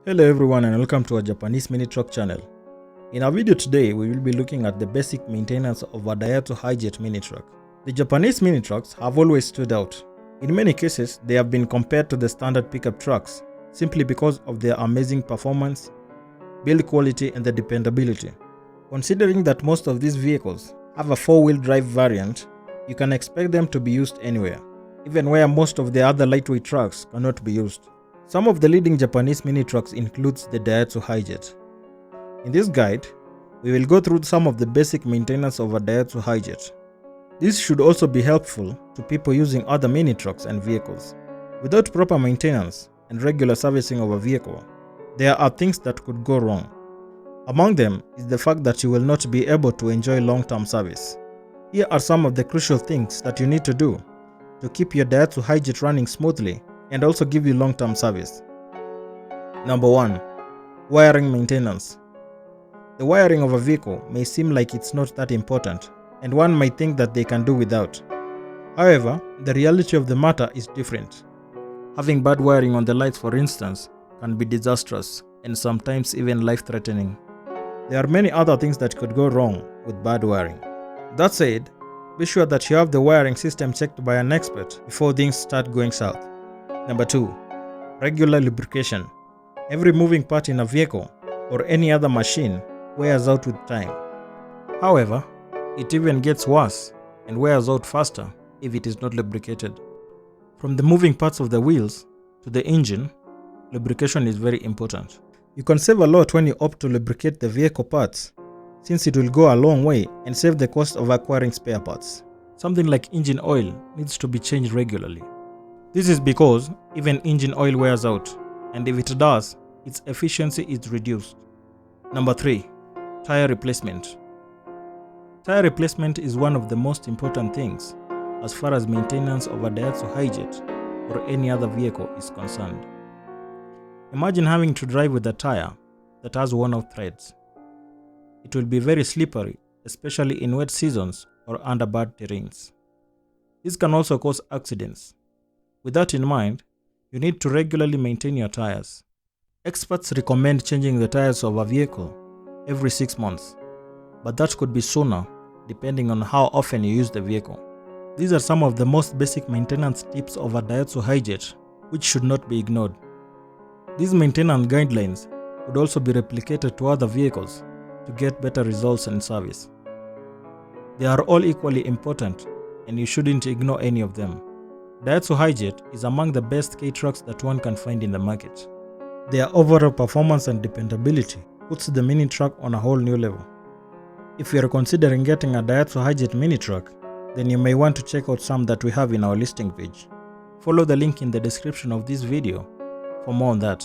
Hello everyone and welcome to our Japanese mini truck channel. In our video today, we will be looking at the basic maintenance of a Daihatsu Hijet mini truck. The Japanese mini trucks have always stood out. In many cases, they have been compared to the standard pickup trucks simply because of their amazing performance, build quality and the dependability. Considering that most of these vehicles have a 4-wheel drive variant, you can expect them to be used anywhere, even where most of the other lightweight trucks cannot be used. Some of the leading Japanese mini trucks includes the Daihatsu Hijet. In this guide, we will go through some of the basic maintenance of a Daihatsu Hijet. This should also be helpful to people using other mini trucks and vehicles. Without proper maintenance and regular servicing of a vehicle, there are things that could go wrong. Among them is the fact that you will not be able to enjoy long-term service. Here are some of the crucial things that you need to do to keep your Daihatsu Hijet running smoothly and also give you long-term service. Number 1. Wiring maintenance. The wiring of a vehicle may seem like it's not that important, and one might think that they can do without. However, the reality of the matter is different. Having bad wiring on the lights, for instance, can be disastrous and sometimes even life-threatening. There are many other things that could go wrong with bad wiring. That said, be sure that you have the wiring system checked by an expert before things start going south. Number 2. Regular lubrication. Every moving part in a vehicle or any other machine wears out with time. However, it even gets worse and wears out faster if it is not lubricated. From the moving parts of the wheels to the engine, lubrication is very important. You can save a lot when you opt to lubricate the vehicle parts, since it will go a long way and save the cost of acquiring spare parts. Something like engine oil needs to be changed regularly. This is because even engine oil wears out, and if it does, its efficiency is reduced. Number 3. Tire replacement. Tire replacement is one of the most important things as far as maintenance of a Daihatsu Hijet or any other vehicle is concerned. Imagine having to drive with a tire that has worn-out threads. It will be very slippery, especially in wet seasons or under bad terrains. This can also cause accidents. With that in mind, you need to regularly maintain your tires. Experts recommend changing the tires of a vehicle every 6 months, but that could be sooner depending on how often you use the vehicle. These are some of the most basic maintenance tips of a Daihatsu Hijet which should not be ignored. These maintenance guidelines could also be replicated to other vehicles to get better results and service. They are all equally important and you shouldn't ignore any of them. Daihatsu Hijet is among the best K-trucks that one can find in the market. Their overall performance and dependability puts the mini truck on a whole new level. If you are considering getting a Daihatsu Hijet mini truck, then you may want to check out some that we have in our listing page. Follow the link in the description of this video for more on that.